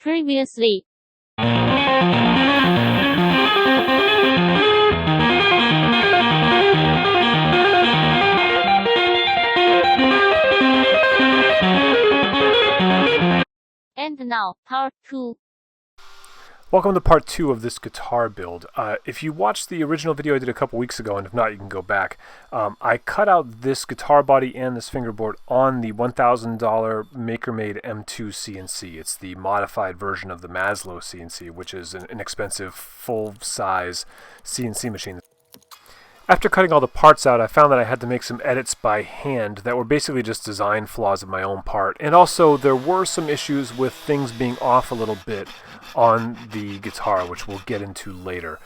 Previously. And now, part 2. Welcome to part 2 of this guitar build. If you watched the original video I did a couple weeks ago, and if not, you can go back, I cut out this guitar body and this fingerboard on the $1,000 Maker-Made M2 CNC. It's the modified version of the Maslow CNC, which is an inexpensive, full-size CNC machine. After cutting all the parts out, I found that I had to make some edits by hand that were basically just design flaws of my own part. And also, there were some issues with things being off a little bit on the guitar, which we'll get into later.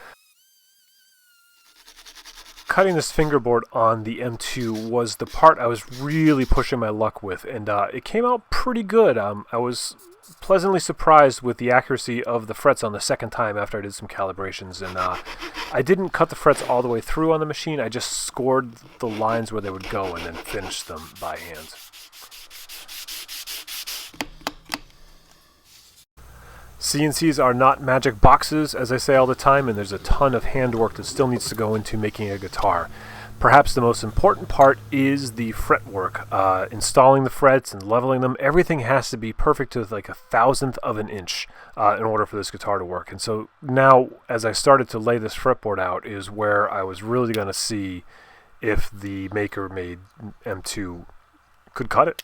Cutting this fingerboard on the M2 was the part I was really pushing my luck with, and it came out pretty good. I was pleasantly surprised with the accuracy of the frets on the second time after I did some calibrations, and I didn't cut the frets all the way through on the machine. I just scored the lines where they would go and then finished them by hand. CNCs are not magic boxes, as I say all the time, and there's a ton of handwork that still needs to go into making a guitar. Perhaps the most important part is the fretwork. Installing the frets and leveling them, everything has to be perfect to like 1/1000th of an inch in order for this guitar to work. And so now, as I started to lay this fretboard out, is where I was really going to see if the Maker-Made M2 could cut it.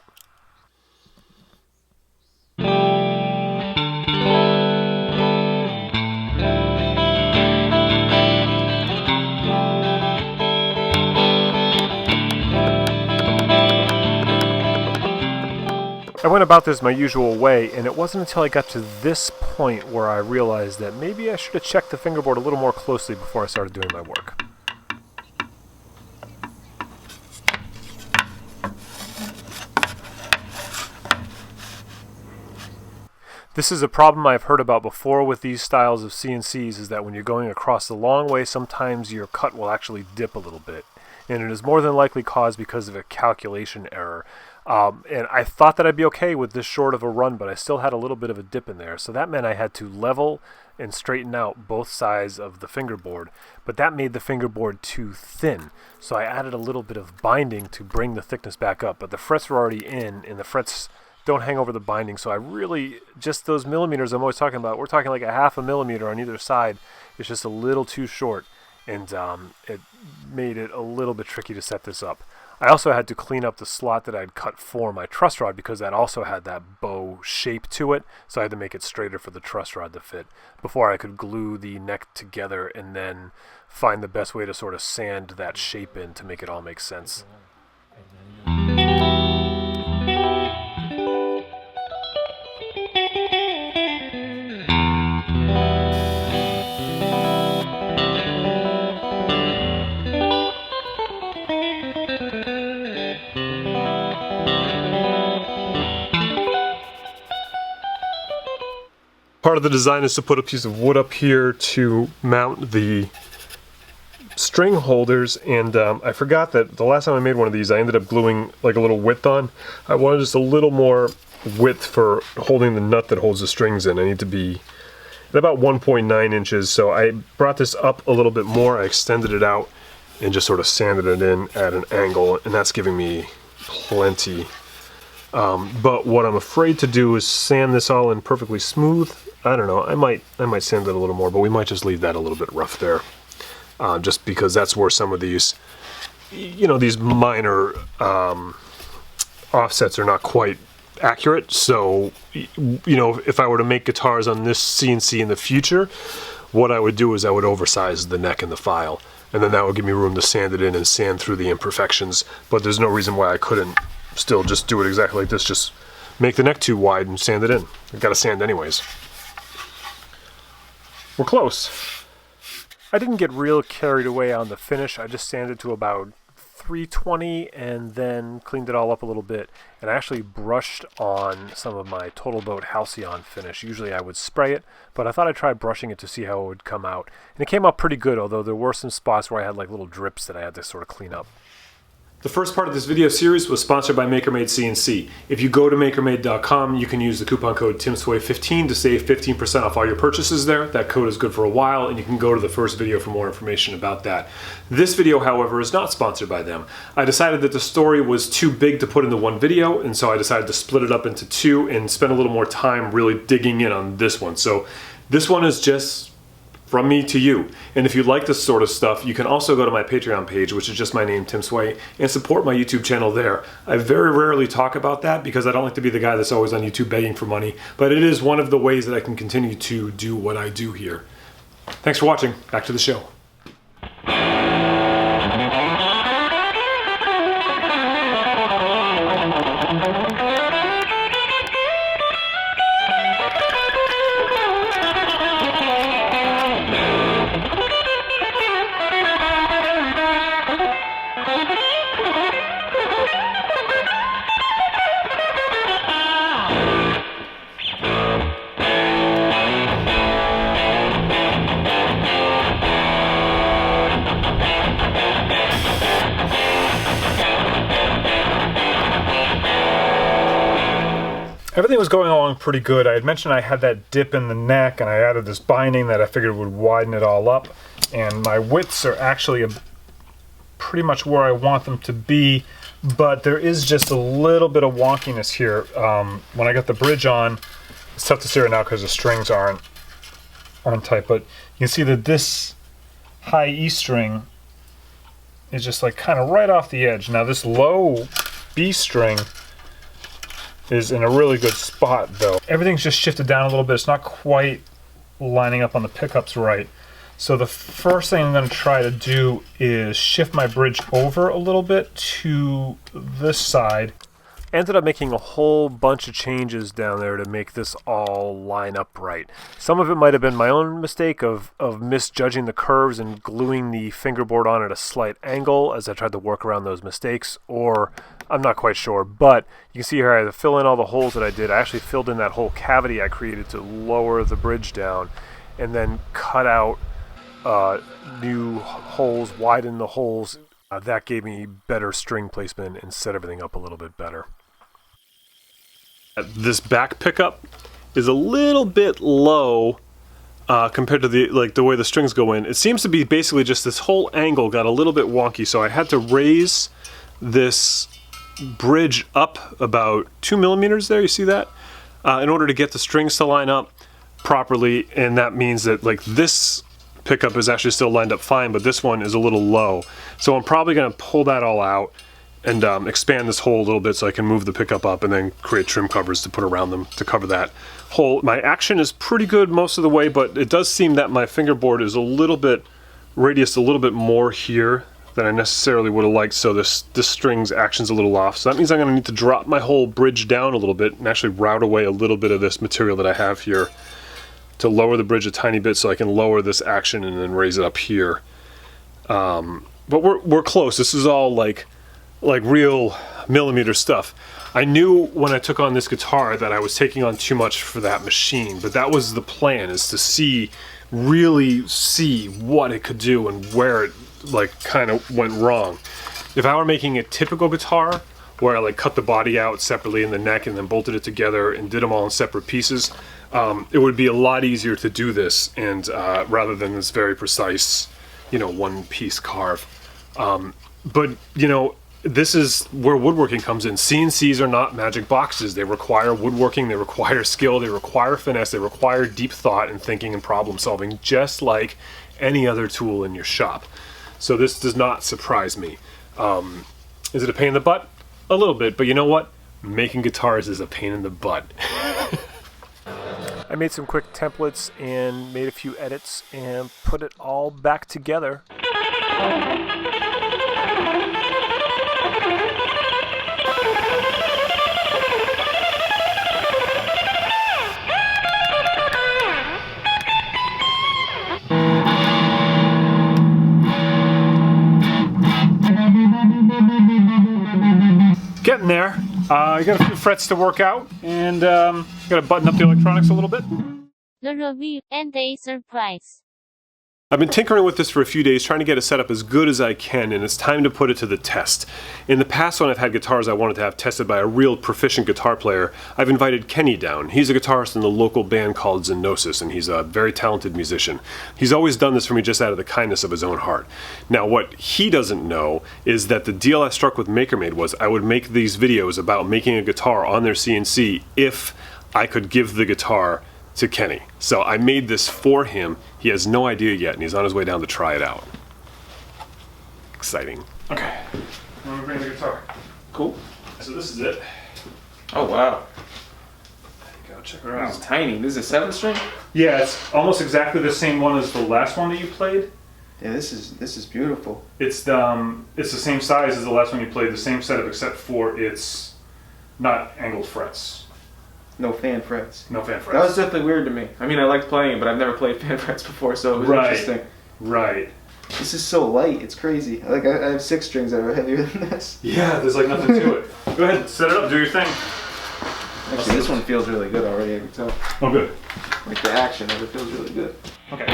I went about this my usual way, and it wasn't until I got to this point where I realized that maybe I should have checked the fingerboard a little more closely before I started doing my work. This is a problem I've heard about before with these styles of CNCs, is that when you're going across the long way, sometimes your cut will actually dip a little bit. And it is more than likely caused because of a calculation error. And I thought that I'd be okay with this short of a run, but I still had a little bit of a dip in there. So that meant I had to level and straighten out both sides of the fingerboard. But that made the fingerboard too thin. So I added a little bit of binding to bring the thickness back up. But the frets were already in, and the frets don't hang over the binding. So I really, just those millimeters I'm always talking about, we're talking like 1/2 millimeter on either side. It's just a little too short. And it made it a little bit tricky to set this up. I also had to clean up the slot that I'd cut for my truss rod because that also had that bow shape to it, so I had to make it straighter for the truss rod to fit before I could glue the neck together and then find the best way to sort of sand that shape in to make it all make sense. Part of the design is to put a piece of wood up here to mount the string holders, and I forgot that the last time I made one of these I ended up gluing like a little width on. I wanted just a little more width for holding the nut that holds the strings in. I need to be at about 1.9 inches, so I brought this up a little bit more. I extended it out and just sort of sanded it in at an angle, and that's giving me plenty. But what I'm afraid to do is sand this all in perfectly smooth. I don't know, I might sand it a little more, but we might just leave that a little bit rough there. Just because that's where some of these, these minor offsets are not quite accurate. So, if I were to make guitars on this CNC in the future, what I would do is I would oversize the neck and the file. And then that would give me room to sand it in and sand through the imperfections. But there's no reason why I couldn't still just do it exactly like this. Just make the neck too wide and sand it in. I've got to sand anyways. We're close. I didn't get real carried away on the finish. I just sanded to about 320 and then cleaned it all up a little bit. And I actually brushed on some of my Total Boat Halcyon finish. Usually I would spray it, but I thought I'd try brushing it to see how it would come out. And it came out pretty good, although there were some spots where I had like little drips that I had to sort of clean up. The first part of this video series was sponsored by MakerMade CNC. If you go to makermade.com, you can use the coupon code TimSway15 to save 15% off all your purchases there. That code is good for a while, and you can go to the first video for more information about that. This video, however, is not sponsored by them. I decided that the story was too big to put into one video, and so I decided to split it up into two and spend a little more time really digging in on this one. So this one is just from me to you. And if you like this sort of stuff, you can also go to my Patreon page, which is just my name, Tim Sway, and support my YouTube channel there. I very rarely talk about that because I don't like to be the guy that's always on YouTube begging for money, but it is one of the ways that I can continue to do what I do here. Thanks for watching. Back to the show. Everything was going along pretty good. I had mentioned I had that dip in the neck, and I added this binding that I figured would widen it all up. And my widths are actually pretty much where I want them to be, but there is just a little bit of wonkiness here. When I got the bridge on, it's tough to see right now because the strings aren't tight, but you can see that this high E string is just like kind of right off the edge. Now this low B string is in a really good spot though. Everything's just shifted down a little bit. It's not quite lining up on the pickups right. So the first thing I'm going to try to do is shift my bridge over a little bit to this side. Ended up making a whole bunch of changes down there to make this all line up right. Some of it might have been my own mistake of misjudging the curves and gluing the fingerboard on at a slight angle as I tried to work around those mistakes, or I'm not quite sure, but you can see here I had to fill in all the holes that I did. I actually filled in that whole cavity I created to lower the bridge down, and then cut out new holes, widen the holes. That gave me better string placement and set everything up a little bit better. This back pickup is a little bit low compared to the way the strings go in. It seems to be basically just this whole angle got a little bit wonky, so I had to raise this bridge up about 2 millimeters there, you see that? In order to get the strings to line up properly, and that means that like this pickup is actually still lined up fine, but this one is a little low. So I'm probably going to pull that all out and expand this hole a little bit so I can move the pickup up and then create trim covers to put around them to cover that hole. My action is pretty good most of the way, but it does seem that my fingerboard is a little bit radiused a little bit more here than I necessarily would have liked, so this string's action's a little off. So that means I'm going to need to drop my whole bridge down a little bit and actually route away a little bit of this material that I have here to lower the bridge a tiny bit so I can lower this action and then raise it up here. But we're close. This is all like real millimeter stuff. I knew when I took on this guitar that I was taking on too much for that machine, but that was the plan, is to really see what it could do and where it like kind of went wrong. If I were making a typical guitar where I like cut the body out separately in the neck and then bolted it together and did them all in separate pieces, it would be a lot easier to do this, and rather than this very precise, one piece carve. But this is where woodworking comes in. CNCs are not magic boxes. They require woodworking, they require skill, they require finesse, they require deep thought and thinking and problem solving, just like any other tool in your shop. So this does not surprise me. Is it a pain in the butt? A little bit, but you know what? Making guitars is a pain in the butt. I made some quick templates and made a few edits and put it all back together. Getting there. I got a few frets to work out, and got to button up the electronics a little bit. The review and a surprise. I've been tinkering with this for a few days, trying to get it set up as good as I can, and it's time to put it to the test. In the past, when I've had guitars I wanted to have tested by a real proficient guitar player, I've invited Kenny down. He's a guitarist in the local band called Zenosis, and he's a very talented musician. He's always done this for me just out of the kindness of his own heart. Now, what he doesn't know is that the deal I struck with MakerMade was I would make these videos about making a guitar on their CNC if I could give the guitar to Kenny. So I made this for him. He has no idea yet, and he's on his way down to try it out. Exciting. Okay, I'm gonna bring the guitar. Cool. So this is it. Oh wow. Go check it This out. is tiny. This is a 7-string? Yeah, it's almost exactly the same one as the last one that you played. Yeah, this is beautiful. It's the same size as the last one you played, the same setup, except for it's not angled frets. No fan frets. No fan frets. That was definitely weird to me. I mean, I liked playing it, but I've never played fan frets before, so it was interesting. Right. This is so light. It's crazy. Like I have 6 strings that are heavier than this. Yeah, there's like nothing to it. Go ahead, set it up, do your thing. Actually, this one feels really good already. I can tell. Oh, good. Like the action of it feels really good. Okay.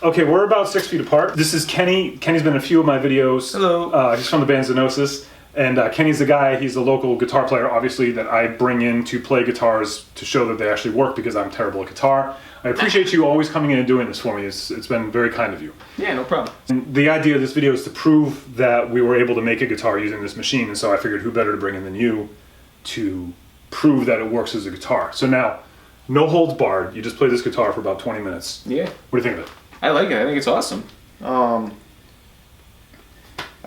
Okay, we're about 6 feet apart. This is Kenny. Kenny's been in a few of my videos. Hello. He's from the band Zenosis. And Kenny's the guy, he's a local guitar player, obviously, that I bring in to play guitars to show that they actually work because I'm terrible at guitar. I appreciate you always coming in and doing this for me. It's been very kind of you. Yeah, no problem. And the idea of this video is to prove that we were able to make a guitar using this machine, and so I figured who better to bring in than you to prove that it works as a guitar. So now, No holds barred. You just play this guitar for about 20 minutes. Yeah. What do you think of it? I like it. I think it's awesome. I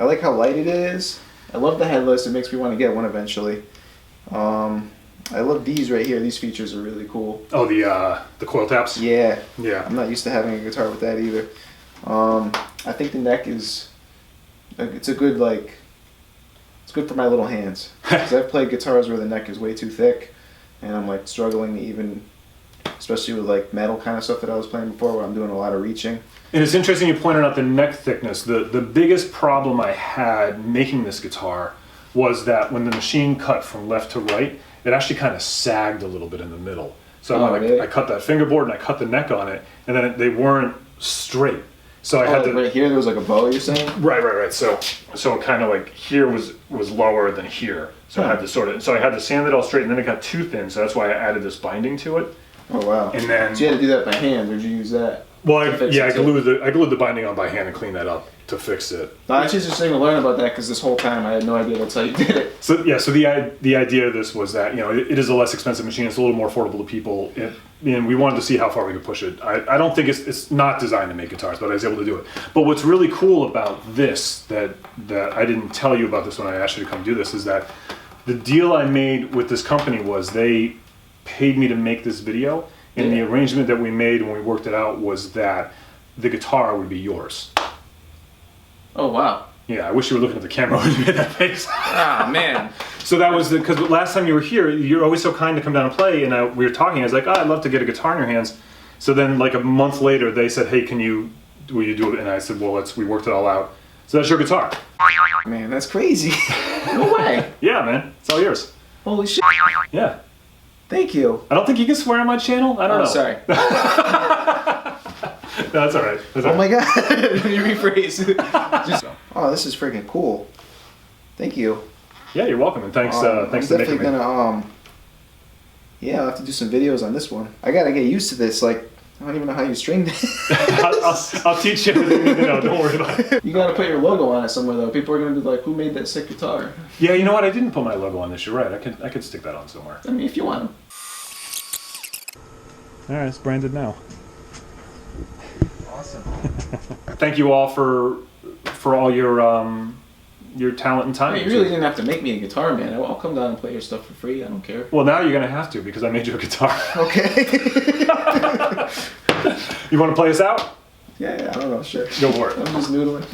like how light it is. I love the headless. It makes me want to get one eventually. I love these right here. These features are really cool. Oh, the coil taps? Yeah. Yeah. I'm not used to having a guitar with that either. I think the neck is, it's a good, like, it's good for my little hands. Because I've played guitars where the neck is way too thick, and I'm like struggling to even, especially with like metal kind of stuff that I was playing before where I'm doing a lot of reaching. And it's interesting you pointed out the neck thickness. The biggest problem I had making this guitar was that when the machine cut from left to right, it actually kind of sagged a little bit in the middle. So really? I cut that fingerboard and I cut the neck on it, and then they weren't straight. So I had to right here there was like a bow, you're saying? Right. So it kind of like here was lower than here. So I had to so I had to sand it all straight, and then it got too thin. So that's why I added this binding to it. Oh wow! And then so you had to do that by hand, or did you use that? Well, I glued the binding on by hand and cleaned that up to fix it. No, I was just interesting to learn about that because this whole time I had no idea that's how you did it. So yeah, so the idea of this was that it is a less expensive machine. It's a little more affordable to people, and we wanted to see how far we could push it. I don't think it's not designed to make guitars, but I was able to do it. But what's really cool about this that I didn't tell you about this when I asked you to come do this is that the deal I made with this company was they paid me to make this video. And the arrangement that we made when we worked it out was that the guitar would be yours. Oh, wow. Yeah, I wish you were looking at the camera when you made that face. Ah, man. So that was because last time you were here, you're always so kind to come down and play, and we were talking. I was like, I'd love to get a guitar in your hands. So then, like a month later, they said, hey, will you do it? And I said, well, we worked it all out. So that's your guitar. Man, that's crazy. No way. Yeah, man, it's all yours. Holy shit. Yeah. Thank you. I don't think you can swear on my channel. I don't know. Sorry. No, that's all right. Oh my god. Let me rephrase. Oh, this is freaking cool. Thank you. Yeah, you're welcome, and thanks. Thanks I'm for making definitely me. gonna yeah, I'll have to do some videos on this one. I gotta get used to this. Like, I don't even know how you string this. I'll teach you everything you need to know. Don't worry about it. You gotta put your logo on it somewhere though. People are gonna be like, "Who made that sick guitar?" Yeah, you know what? I didn't put my logo on this. You're right. I could stick that on somewhere. I mean, if you want them. All right, it's branded now. Awesome. Thank you all for all your talent and time. Hey, you really didn't have to make me a guitar, man. I'll come down and play your stuff for free. I don't care. Well, now you're gonna have to because I made you a guitar. Okay. You want to play us out? Yeah, I don't know. Sure. Go for it. I'm just noodling.